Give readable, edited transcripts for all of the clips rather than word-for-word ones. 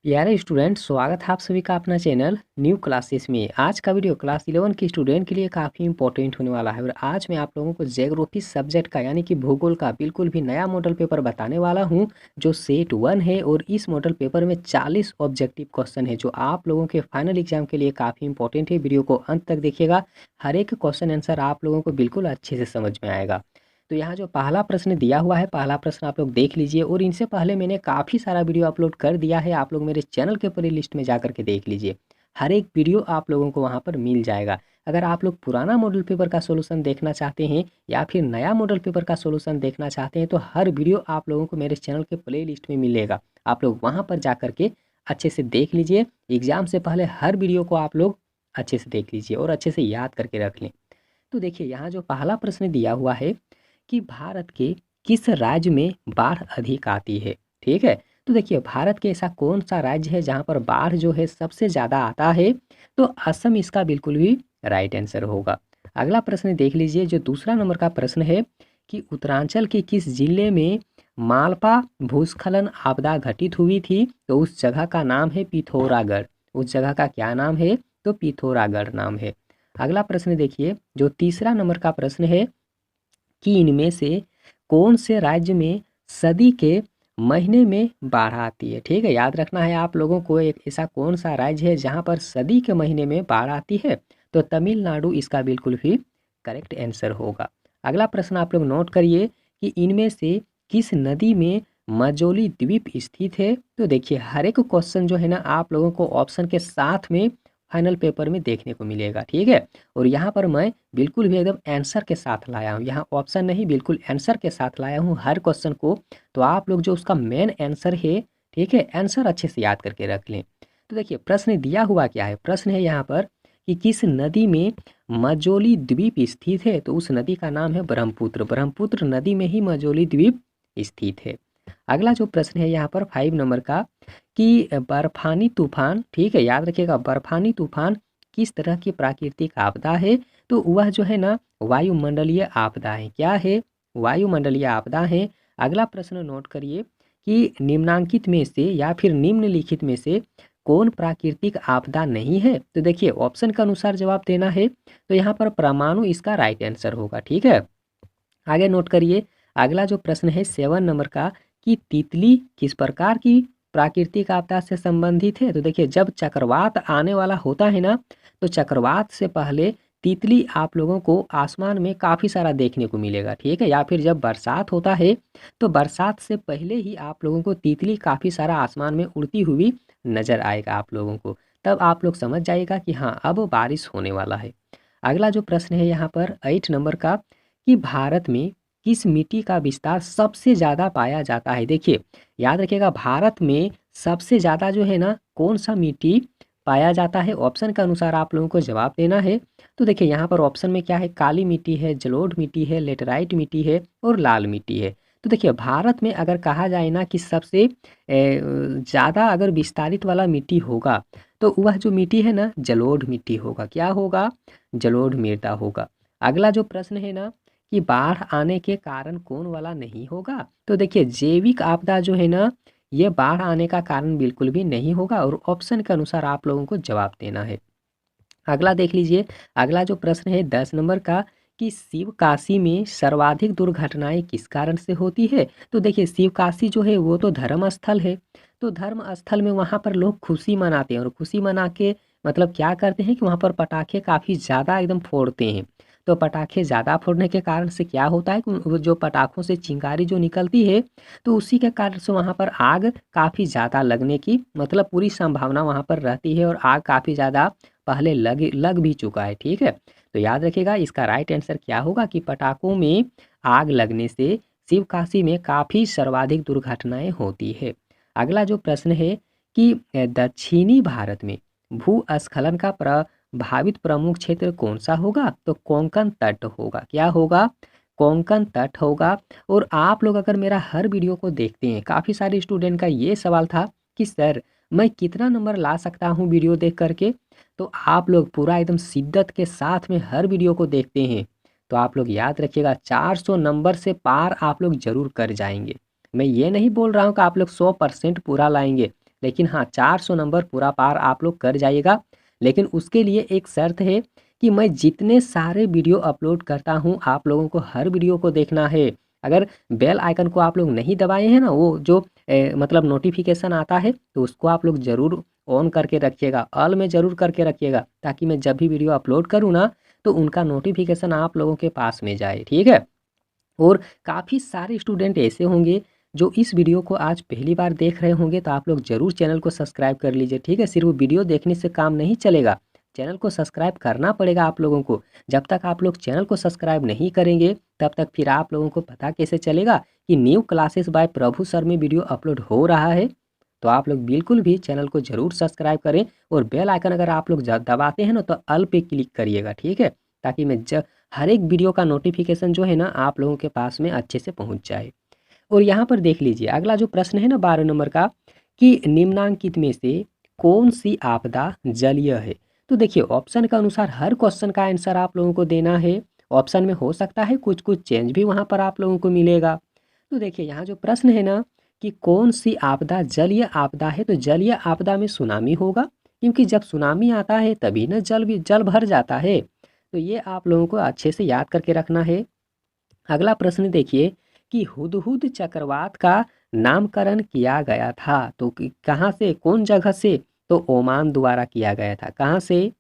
यार स्टूडेंट, स्वागत है आप सभी का अपना चैनल न्यू क्लासेस में। आज का वीडियो क्लास 11 के स्टूडेंट के लिए काफ़ी इंपॉर्टेंट होने वाला है और आज मैं आप लोगों को ज्योग्राफी सब्जेक्ट का यानी कि भूगोल का बिल्कुल भी नया मॉडल पेपर बताने वाला हूं जो सेट 1 है। और इस मॉडल पेपर में 40 ऑब्जेक्टिव क्वेश्चन है जो आप लोगों के फाइनल एग्जाम के लिए काफ़ी इंपॉर्टेंट है। वीडियो को अंत तक देखिएगा, हर एक क्वेश्चन आंसर आप लोगों को बिल्कुल अच्छे से समझ में आएगा। तो यहाँ जो पहला प्रश्न दिया हुआ है, पहला प्रश्न आप लोग देख लीजिए। और इनसे पहले मैंने काफ़ी सारा वीडियो अपलोड कर दिया है, आप लोग मेरे चैनल के प्ले लिस्ट में जा करके देख लीजिए। हर एक वीडियो आप लोगों को वहाँ पर मिल जाएगा। अगर आप लोग पुराना मॉडल पेपर का सोल्यूशन देखना चाहते हैं या फिर नया मॉडल पेपर का सोल्यूशन देखना चाहते हैं तो हर वीडियो आप लोगों को मेरे चैनल के प्ले लिस्ट में मिलेगा। आप लोग वहाँ पर जा करके अच्छे से देख लीजिए। एग्ज़ाम से पहले हर वीडियो को आप लोग अच्छे से देख लीजिए और अच्छे से याद करके रख लें। तो देखिए यहाँ जो पहला प्रश्न दिया हुआ है कि भारत के किस राज्य में बाढ़ अधिक आती है। ठीक है, तो देखिए भारत के ऐसा कौन सा राज्य है जहाँ पर बाढ़ जो है सबसे ज़्यादा आता है। तो असम इसका बिल्कुल भी राइट आंसर होगा। अगला प्रश्न देख लीजिए, जो दूसरा नंबर का प्रश्न है कि उत्तरांचल के किस जिले में मालपा भूस्खलन आपदा घटित हुई थी। तो उस जगह का नाम है पिथौरागढ़। उस जगह का क्या नाम है? तो पिथौरागढ़ नाम है। अगला प्रश्न देखिए, जो तीसरा नंबर का प्रश्न है कि इनमें से कौन से राज्य में सदी के महीने में बाढ़ आती है। ठीक है, याद रखना है आप लोगों को, एक ऐसा कौन सा राज्य है जहाँ पर सदी के महीने में बाढ़ आती है। तो तमिलनाडु इसका बिल्कुल भी करेक्ट आंसर होगा। अगला प्रश्न आप लोग नोट करिए कि इनमें से किस नदी में मजोली द्वीप स्थित है। तो देखिए हर एक क्वेश्चन जो है ना आप लोगों को ऑप्शन के साथ में फाइनल पेपर में देखने को मिलेगा। ठीक है, और यहाँ पर मैं बिल्कुल भी एकदम आंसर के साथ लाया हूँ, यहाँ ऑप्शन नहीं बिल्कुल आंसर के साथ लाया हूँ हर क्वेश्चन को। तो आप लोग जो उसका मेन आंसर है, ठीक है, आंसर अच्छे से याद करके रख लें। तो देखिए प्रश्न दिया हुआ क्या है, प्रश्न है यहाँ पर कि किस नदी में मजोली द्वीप स्थित है। तो उस नदी का नाम है ब्रह्मपुत्र। ब्रह्मपुत्र नदी में ही मजोली द्वीप स्थित है। अगला जो प्रश्न है यहाँ पर 5 नंबर का कि बर्फानी तूफान, ठीक है, याद रखिएगा, बर्फानी तूफान किस तरह की प्राकृतिक आपदा है। तो वह जो है ना वायुमंडलीय आपदा है। क्या है? वायुमंडलीय आपदा है। अगला प्रश्न नोट करिए कि निम्नांकित में से या फिर निम्नलिखित में से कौन प्राकृतिक आपदा नहीं है। तो देखिए ऑप्शन के अनुसार जवाब देना है। तो यहाँ पर परमाणु इसका राइट आंसर होगा। ठीक है, आगे नोट करिए। अगला जो प्रश्न है 7 नंबर का कि तितली किस प्रकार की प्राकृतिक आपदा से संबंधित है। तो देखिए जब चक्रवात आने वाला होता है ना, तो चक्रवात से पहले तितली आप लोगों को आसमान में काफ़ी सारा देखने को मिलेगा। ठीक है, या फिर जब बरसात होता है तो बरसात से पहले ही आप लोगों को तितली काफ़ी सारा आसमान में उड़ती हुई नज़र आएगा आप लोगों को। तब आप लोग समझ जाइएगा कि हाँ अब बारिश होने वाला है। अगला जो प्रश्न है यहाँ पर 8 नंबर का कि भारत में किस मिट्टी का विस्तार सबसे ज़्यादा पाया जाता है। देखिए याद रखिएगा, भारत में सबसे ज़्यादा जो है ना कौन सा मिट्टी पाया जाता है, ऑप्शन के अनुसार आप लोगों को जवाब देना है। तो देखिए यहाँ पर ऑप्शन में क्या है, काली मिट्टी है, जलोढ़ मिट्टी है, लेटराइट मिट्टी है और लाल मिट्टी है। तो देखिए भारत में अगर कहा जाए ना कि सबसे ज़्यादा अगर विस्तारित वाला मिट्टी होगा तो वह जो मिट्टी है ना जलोढ़ मिट्टी होगा। क्या होगा? जलोढ़ मृदा होगा। अगला जो प्रश्न है ना कि बाढ़ आने के कारण कौन वाला नहीं होगा। तो देखिए जैविक आपदा जो है ना ये बाढ़ आने का कारण बिल्कुल भी नहीं होगा और ऑप्शन के अनुसार आप लोगों को जवाब देना है। अगला देख लीजिए, अगला जो प्रश्न है 10 नंबर का कि शिवकाशी में सर्वाधिक दुर्घटनाएं किस कारण से होती है। तो देखिए शिवकाशी जो है वो तो धर्म स्थल है। तो धर्म स्थल में वहाँ पर लोग खुशी मनाते हैं और खुशी मना के मतलब क्या करते हैं कि वहाँ पर पटाखे काफ़ी ज़्यादा एकदम फोड़ते हैं। तो पटाखे ज़्यादा फोड़ने के कारण से क्या होता है कि वो जो पटाखों से चिंगारी जो निकलती है तो उसी के कारण से वहाँ पर आग काफ़ी ज़्यादा लगने की मतलब पूरी संभावना वहाँ पर रहती है और आग काफ़ी ज़्यादा पहले लग भी चुका है। ठीक है, तो याद रखिएगा इसका राइट आंसर क्या होगा कि पटाखों में आग लगने से शिवकाशी में काफ़ी सर्वाधिक दुर्घटनाएं होती है। अगला जो प्रश्न है कि दक्षिणी भारत में भूस्खलन का प्रभावित प्रमुख क्षेत्र कौन सा होगा। तो कोंकण तट होगा। क्या होगा? कोंकण तट होगा। और आप लोग अगर मेरा हर वीडियो को देखते हैं, काफ़ी सारे स्टूडेंट का ये सवाल था कि सर मैं कितना नंबर ला सकता हूँ वीडियो देख करके। तो आप लोग पूरा एकदम शिद्दत के साथ में हर वीडियो को देखते हैं तो आप लोग याद रखिएगा 400 नंबर से पार आप लोग ज़रूर कर जाएंगे। मैं ये नहीं बोल रहा हूँ कि आप लोग 100% पूरा लाएंगे, लेकिन हाँ 400 नंबर पूरा पार आप लोग कर जाइएगा। लेकिन उसके लिए एक शर्त है कि मैं जितने सारे वीडियो अपलोड करता हूँ आप लोगों को हर वीडियो को देखना है। अगर बेल आइकन को आप लोग नहीं दबाए हैं ना, वो जो मतलब नोटिफिकेशन आता है तो उसको आप लोग ज़रूर ऑन करके रखिएगा, ऑल में ज़रूर करके रखिएगा, ताकि मैं जब भी वीडियो अपलोड करूँ ना तो उनका नोटिफिकेशन आप लोगों के पास में जाए, ठीक है। और काफ़ी सारे स्टूडेंट ऐसे होंगे जो इस वीडियो को आज पहली बार देख रहे होंगे, तो आप लोग ज़रूर चैनल को सब्सक्राइब कर लीजिए, ठीक है। सिर्फ वीडियो देखने से काम नहीं चलेगा, चैनल को सब्सक्राइब करना पड़ेगा आप लोगों को। जब तक आप लोग चैनल को सब्सक्राइब नहीं करेंगे तब तक फिर आप लोगों को पता कैसे चलेगा कि न्यू क्लासेस बाय प्रभु सर में वीडियो अपलोड हो रहा है। तो आप लोग बिल्कुल भी चैनल को ज़रूर सब्सक्राइब करें, और बेल आइकन अगर आप लोग दबाते हैं ना तो ऑल पे क्लिक करिएगा, ठीक है, ताकि मैं हर एक वीडियो का नोटिफिकेशन जो है ना आप लोगों के पास में अच्छे से पहुंच जाए। और यहाँ पर देख लीजिए अगला जो प्रश्न है ना 12 नंबर का, कि निम्नांकित में से कौन सी आपदा जलीय है। तो देखिए ऑप्शन के अनुसार हर क्वेश्चन का आंसर आप लोगों को देना है। ऑप्शन में हो सकता है कुछ कुछ चेंज भी वहाँ पर आप लोगों को मिलेगा। तो देखिए यहाँ जो प्रश्न है ना कि कौन सी आपदा जलीय आपदा है, तो जलीय आपदा में सुनामी होगा, क्योंकि जब सुनामी आता है तभी ना जल भर जाता है। तो ये आप लोगों को अच्छे से याद करके रखना है। अगला प्रश्न देखिए कि हुदहुद चक्रवात का नामकरण किया गया था, तो कहाँ से, कौन जगह से, तो ओमान द्वारा किया गया था। कहाँ से,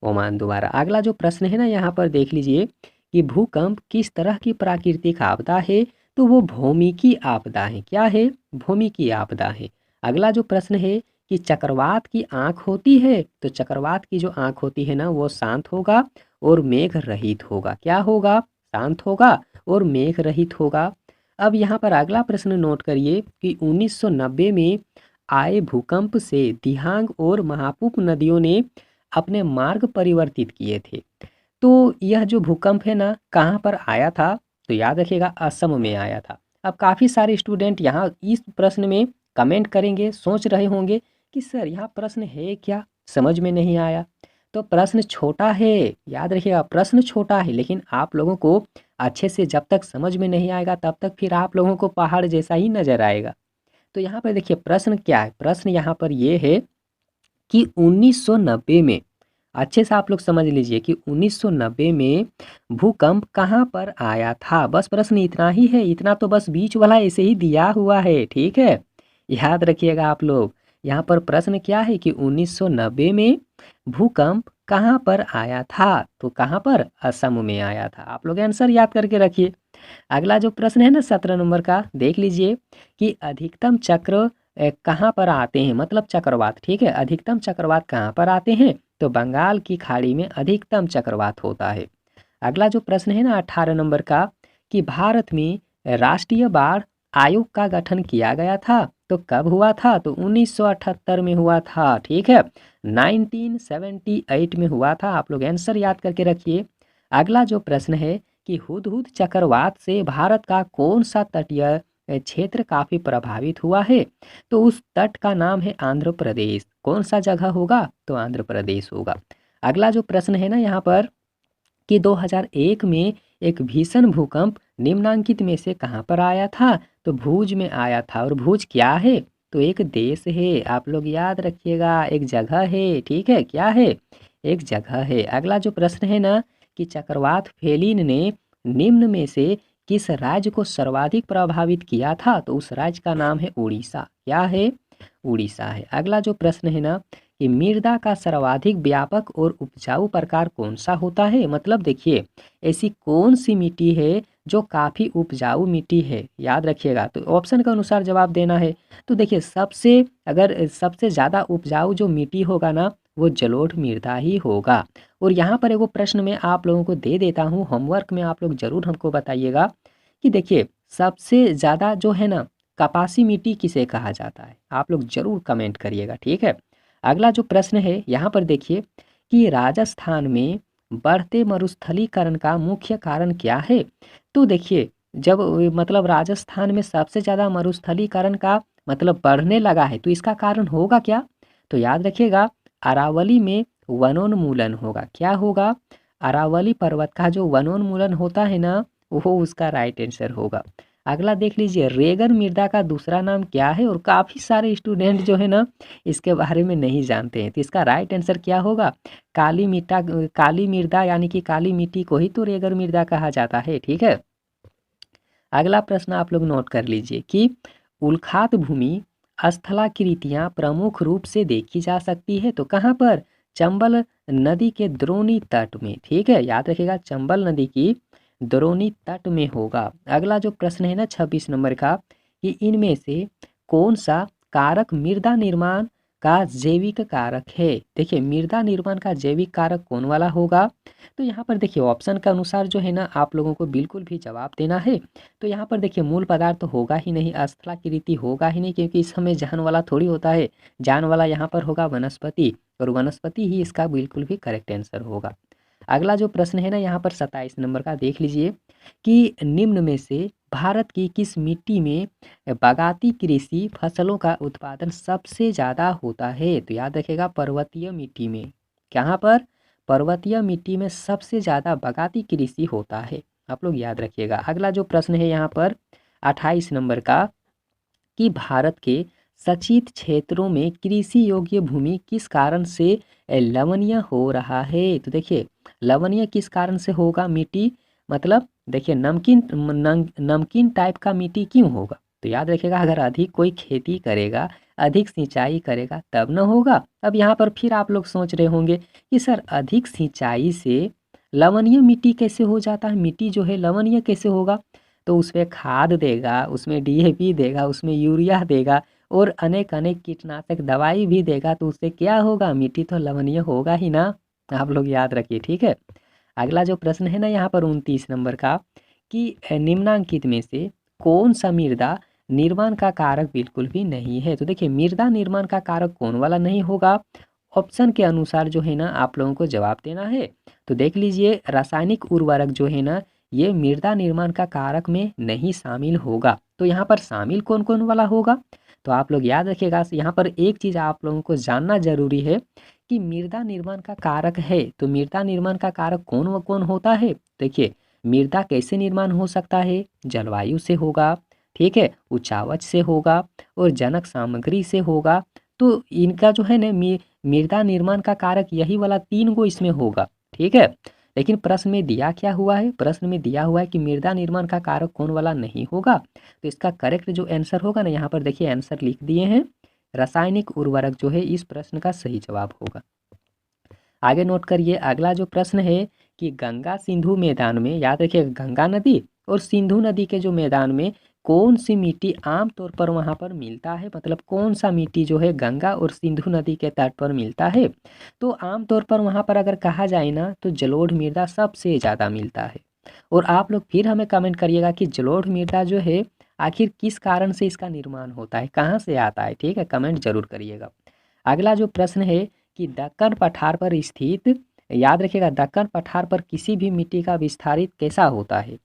ओमान द्वारा। अगला जो प्रश्न है ना यहाँ पर देख लीजिए कि भूकंप किस तरह की प्राकृतिक आपदा है, तो वो भौमिकी आपदा है। क्या है, भौमिकी आपदा है। अगला जो प्रश्न है कि चक्रवात की आंख होती है, तो चक्रवात की जो आंख होती है ना वो शांत होगा और मेघ रहित होगा। क्या होगा, शांत होगा और मेघ रहित होगा। अब यहाँ पर अगला प्रश्न नोट करिए कि 1990 में आए भूकंप से दिहांग और महापुप नदियों ने अपने मार्ग परिवर्तित किए थे। तो यह जो भूकंप है ना कहाँ पर आया था, तो याद रखिएगा असम में आया था। अब काफ़ी सारे स्टूडेंट यहाँ इस प्रश्न में कमेंट करेंगे, सोच रहे होंगे कि सर यहाँ प्रश्न है क्या, समझ में नहीं आया। तो प्रश्न छोटा है, याद रखिएगा प्रश्न छोटा है, लेकिन आप लोगों को अच्छे से जब तक समझ में नहीं आएगा तब तक फिर आप लोगों को पहाड़ जैसा ही नज़र आएगा। तो यहाँ पर देखिए प्रश्न क्या है, प्रश्न यहाँ पर ये है कि 1990 में, अच्छे से आप लोग समझ लीजिए कि 1990 में भूकंप कहाँ पर आया था। बस प्रश्न इतना ही है, इतना तो बस बीच वाला ऐसे ही दिया हुआ है, ठीक है। याद रखिएगा आप लोग, यहाँ पर प्रश्न क्या है कि 1990 में भूकंप कहाँ पर आया था, तो कहाँ पर, असम में आया था। आप लोग आंसर याद करके रखिए। अगला जो प्रश्न है ना 17 नंबर का देख लीजिए कि अधिकतम चक्र कहाँ पर आते हैं, मतलब चक्रवात, ठीक है, अधिकतम चक्रवात कहाँ पर आते हैं, तो बंगाल की खाड़ी में अधिकतम चक्रवात होता है। अगला जो प्रश्न है ना 18 नंबर का, कि भारत में राष्ट्रीय बाढ़ आयोग का गठन किया गया था, तो कब हुआ था, तो 1978 में हुआ था, ठीक है, 1978 में हुआ था। आप लोग आंसर याद करके रखिए। अगला जो प्रश्न है कि हुदहुद चक्रवात से भारत का कौन सा तटीय क्षेत्र काफी प्रभावित हुआ है, तो उस तट का नाम है आंध्र प्रदेश। कौन सा जगह होगा, तो आंध्र प्रदेश होगा। अगला जो प्रश्न है ना यहाँ पर कि 2001 में एक भीषण भूकंप निम्नांकित में से कहाँ पर आया था, तो भुज में आया था। और भुज क्या है, तो एक देश है, आप लोग याद रखिएगा, एक जगह है, ठीक है, क्या है, एक जगह है। अगला जो प्रश्न है ना कि चक्रवात फेलिन ने निम्न में से किस राज्य को सर्वाधिक प्रभावित किया था, तो उस राज्य का नाम है उड़ीसा। क्या है, उड़ीसा है। अगला जो प्रश्न है ना कि मृदा का सर्वाधिक व्यापक और उपजाऊ प्रकार कौन सा होता है, मतलब देखिए ऐसी कौन सी मिट्टी है जो काफ़ी उपजाऊ मिट्टी है, याद रखिएगा। तो ऑप्शन के अनुसार जवाब देना है। तो देखिए सबसे ज़्यादा उपजाऊ जो मिट्टी होगा ना वो जलोढ़ मृदा ही होगा। और यहाँ पर एगो प्रश्न मैं आप लोगों को दे देता हूँ, होमवर्क में आप लोग ज़रूर हमको बताइएगा कि देखिए सबसे ज़्यादा जो है ना कपासी मिट्टी किसे कहा जाता है, आप लोग ज़रूर कमेंट करिएगा, ठीक है। अगला जो प्रश्न है यहाँ पर देखिए कि राजस्थान में बढ़ते मरुस्थलीकरण का मुख्य कारण क्या है, तो देखिए जब मतलब राजस्थान में सबसे ज़्यादा मरुस्थलीकरण का मतलब बढ़ने लगा है तो इसका कारण होगा क्या, तो याद रखिएगा अरावली में वनोन्मूलन होगा। क्या होगा, अरावली पर्वत का जो वनोन्मूलन होता है ना वो उसका राइट आंसर होगा। अगला देख लीजिए, रेगन मृदा का दूसरा नाम क्या है? और काफ़ी सारे स्टूडेंट जो है ना इसके बारे में नहीं जानते हैं। तो इसका राइट आंसर क्या होगा? काली मृदा यानी कि काली मिट्टी को ही तो रेगन मृदा कहा जाता है। ठीक है। अगला प्रश्न आप लोग नोट कर लीजिए कि उल्खात भूमि स्थलाकृतियाँ प्रमुख रूप से देखी जा सकती है, तो कहाँ पर? चंबल नदी के द्रोणी तट में। ठीक है, याद रखिएगा, चंबल नदी की द्रोणी तट में होगा। अगला जो प्रश्न है ना 26 नंबर का, कि इनमें से कौन सा कारक मृदा निर्माण का जैविक कारक है? देखिए, मृदा निर्माण का जैविक कारक कौन वाला होगा? तो यहाँ पर देखिए ऑप्शन के अनुसार जो है ना आप लोगों को बिल्कुल भी जवाब देना है। तो यहाँ पर देखिए मूल पदार्थ तो होगा ही नहीं, स्थलाकृति होगा ही नहीं, क्योंकि इस समय जान वाला थोड़ी होता है। जान वाला यहाँ पर होगा वनस्पति, और वनस्पति ही इसका बिल्कुल भी करेक्ट आंसर होगा। अगला जो प्रश्न है ना यहाँ पर 27 नंबर का, देख लीजिए कि निम्न में से भारत की किस मिट्टी में बागाती कृषि फसलों का उत्पादन सबसे ज़्यादा होता है? तो याद रखेगा, पर्वतीय मिट्टी में। कहाँ पर? पर्वतीय मिट्टी में सबसे ज़्यादा बागाती कृषि होता है, आप लोग याद रखिएगा। अगला जो प्रश्न है यहाँ पर 28 नंबर का, कि भारत के सचित क्षेत्रों में कृषि योग्य भूमि किस कारण से लवणीय हो रहा है? तो देखिए, लवणीय किस कारण से होगा? मिट्टी मतलब देखिए नमकीन टाइप का मिट्टी क्यों होगा? तो याद रखिएगा, अगर अधिक कोई खेती करेगा, अधिक सिंचाई करेगा तब न होगा। अब यहाँ पर फिर आप लोग सोच रहे होंगे कि सर अधिक सिंचाई से लवणीय मिट्टी कैसे हो जाता है? मिट्टी जो है लवणीय कैसे होगा? तो उसमें खाद देगा, उसमें डीएपी देगा, उसमें यूरिया देगा और अनेक अनेक कीटनाशक दवाई भी देगा, तो उससे क्या होगा? मिट्टी तो लवणीय होगा ही ना। आप लोग याद रखिए। ठीक है। अगला जो प्रश्न है ना यहाँ पर 29 नंबर का, कि निम्नांकित में से कौन सा मृदा निर्माण का कारक बिल्कुल भी नहीं है? तो देखिए, मृदा निर्माण का कारक कौन वाला नहीं होगा? ऑप्शन के अनुसार जो है ना आप लोगों को जवाब देना है। तो देख लीजिए, रासायनिक उर्वरक जो है ना ये मृदा निर्माण का कारक में नहीं शामिल होगा। तो यहाँ पर शामिल कौन कौन वाला होगा? तो आप लोग याद रखिएगा, यहाँ पर एक चीज़ आप लोगों को जानना जरूरी है कि मृदा निर्माण का कारक है, तो मृदा निर्माण का कारक कौन व कौन होता है? देखिए, मृदा कैसे निर्माण हो सकता है? जलवायु से होगा, ठीक है, उचावच से होगा और जनक सामग्री से होगा। तो इनका जो है ना मृदा निर्माण का कारक यही वाला 3 गो इसमें होगा। ठीक है। लेकिन प्रश्न में दिया क्या हुआ है? प्रश्न में दिया हुआ है कि मृदा निर्माण का कारक कौन वाला नहीं होगा। तो इसका करेक्ट जो आंसर होगा ना, यहाँ पर देखिए आंसर लिख दिए हैं, रासायनिक उर्वरक जो है इस प्रश्न का सही जवाब होगा। आगे नोट करिए, अगला जो प्रश्न है कि गंगा सिंधु मैदान में, याद रखिए गंगा नदी और सिंधु नदी के जो मैदान में कौन सी मिट्टी आमतौर पर वहाँ पर मिलता है? मतलब कौन सा मिट्टी जो है गंगा और सिंधु नदी के तट पर मिलता है? तो आमतौर पर वहाँ पर अगर कहा जाए ना तो जलोढ़ मृदा सबसे ज़्यादा मिलता है। और आप लोग फिर हमें कमेंट करिएगा कि जलोढ़ मृदा जो है आखिर किस कारण से इसका निर्माण होता है, कहाँ से आता है? ठीक है, कमेंट जरूर करिएगा। अगला जो प्रश्न है कि दक्कन पठार पर स्थित, याद रखिएगा दक्कन पठार पर किसी भी मिट्टी का विस्तारित कैसा होता है?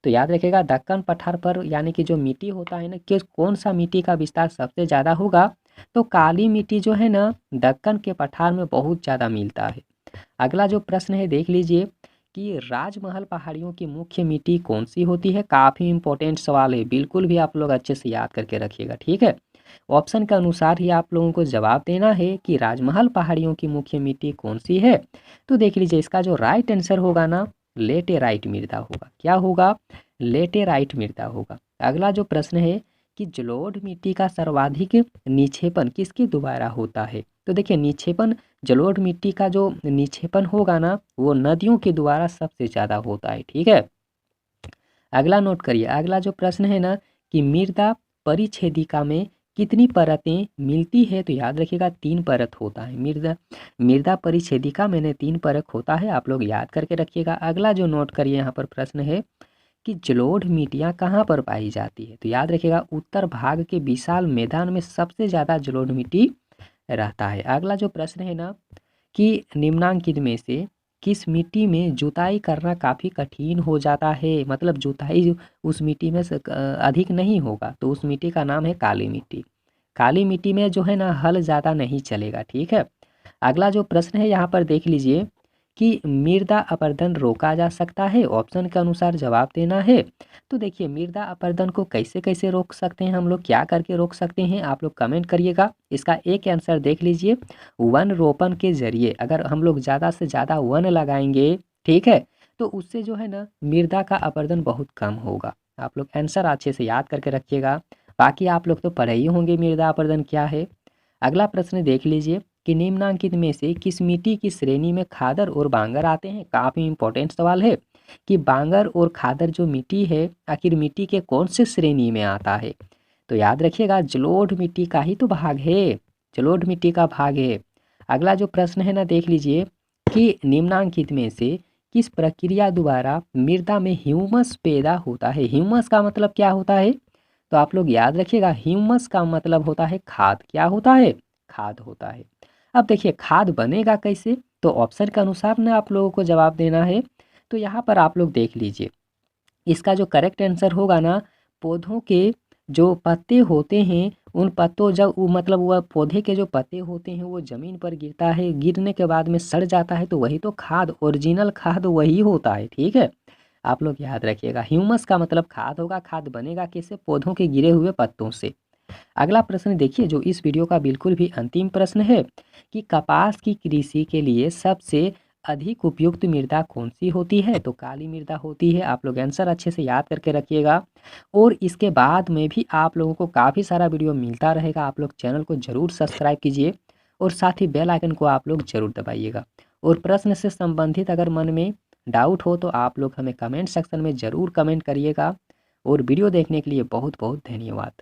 तो याद रखिएगा दक्कन पठार पर यानी कि जो मिट्टी होता है ना, कि कौन सा मिट्टी का विस्तार सबसे ज़्यादा होगा? तो काली मिट्टी जो है ना दक्कन के पठार में बहुत ज़्यादा मिलता है। अगला जो प्रश्न है देख लीजिए कि राजमहल पहाड़ियों की मुख्य मिट्टी कौन सी होती है? काफ़ी इंपॉर्टेंट सवाल है, बिल्कुल भी आप लोग अच्छे से याद करके रखिएगा। ठीक है। ऑप्शन के अनुसार ही आप लोगों को जवाब देना है कि राजमहल पहाड़ियों की मुख्य मिट्टी कौन सी है। तो देख लीजिए, इसका जो राइट आंसर होगा ना लेटेराइट मृदा होगा। क्या होगा? लेटेराइट मृदा होगा। अगला जो प्रश्न है कि जलोढ़ मिट्टी का सर्वाधिक निक्षेपण किसके द्वारा होता है? तो देखिए निक्षेपण, जलोढ़ मिट्टी का जो निक्षेपण होगा ना वो नदियों के द्वारा सबसे ज़्यादा होता है। ठीक है। अगला नोट करिए, अगला जो प्रश्न है ना कि मृदा परिच्छेदिका में कितनी परतें मिलती है? तो याद रखिएगा 3 परत होता है। मृदा मृदा परिच्छेदिका में 3 परत होता है, आप लोग याद करके रखिएगा। अगला जो नोट करिए यहाँ पर प्रश्न है कि जलोढ़ मिट्टियाँ कहाँ पर पाई जाती है? तो याद रखिएगा उत्तर भाग के विशाल मैदान में सबसे ज़्यादा जलोढ़ मिट्टी रहता है। अगला जो प्रश्न है ना कि निम्नांकित में से किस मिट्टी में जुताई करना काफ़ी कठिन हो जाता है? मतलब जुताई उस मिट्टी में से अधिक नहीं होगा, तो उस मिट्टी का नाम है काली मिट्टी। काली मिट्टी में जो है ना हल ज़्यादा नहीं चलेगा। ठीक है। अगला जो प्रश्न है यहाँ पर देख लीजिए कि मृदा अपरदन रोका जा सकता है? ऑप्शन के अनुसार जवाब देना है। तो देखिए मृदा अपरदन को कैसे कैसे रोक सकते हैं हम लोग, क्या करके रोक सकते हैं, आप लोग कमेंट करिएगा। इसका एक आंसर देख लीजिए, वन रोपण के जरिए। अगर हम लोग ज़्यादा से ज़्यादा वन लगाएंगे, ठीक है, तो उससे जो है ना मृदा का अपरदन बहुत कम होगा। आप लोग आंसर अच्छे से याद करके रखिएगा। बाकी आप लोग तो पढ़े ही होंगे मृदा अपरदन क्या है। अगला प्रश्न देख लीजिए कि निम्नांकित में से किस मिट्टी की श्रेणी में खादर और बांगर आते हैं? काफ़ी इंपॉर्टेंट सवाल है कि बांगर और खादर जो मिट्टी है आखिर मिट्टी के कौन से श्रेणी में आता है? तो याद रखिएगा जलोढ़ मिट्टी का ही तो भाग है, जलोढ़ मिट्टी का भाग है। अगला जो प्रश्न है ना देख लीजिए कि निम्नांकित में से किस प्रक्रिया द्वारा मृदा में ह्यूमस पैदा होता है? ह्यूमस का मतलब क्या होता है? तो आप लोग याद रखिएगा ह्यूमस का मतलब होता है खाद। क्या होता है? खाद होता है। अब देखिए खाद बनेगा कैसे? तो ऑप्शन के अनुसार ना आप लोगों को जवाब देना है। तो यहाँ पर आप लोग देख लीजिए, इसका जो करेक्ट आंसर होगा ना, पौधों के जो पत्ते होते हैं उन पत्तों जब वो मतलब वह पौधे के जो पत्ते होते हैं वो ज़मीन पर गिरता है, गिरने के बाद में सड़ जाता है, तो वही तो खाद, ओरिजिनल खाद वही होता है। ठीक है, आप लोग याद रखिएगा ह्यूमस का मतलब खाद होगा। खाद बनेगा कैसे? पौधों के गिरे हुए पत्तों से। अगला प्रश्न देखिए जो इस वीडियो का बिल्कुल भी अंतिम प्रश्न है कि कपास की कृषि के लिए सबसे अधिक उपयुक्त मृदा कौन सी होती है? तो काली मृदा होती है। आप लोग आंसर अच्छे से याद करके रखिएगा। और इसके बाद में भी आप लोगों को काफ़ी सारा वीडियो मिलता रहेगा। आप लोग चैनल को ज़रूर सब्सक्राइब कीजिए और साथ ही बेल आइकन को आप लोग ज़रूर दबाइएगा। और प्रश्न से संबंधित अगर मन में डाउट हो तो आप लोग हमें कमेंट सेक्शन में ज़रूर कमेंट करिएगा। और वीडियो देखने के लिए बहुत बहुत धन्यवाद।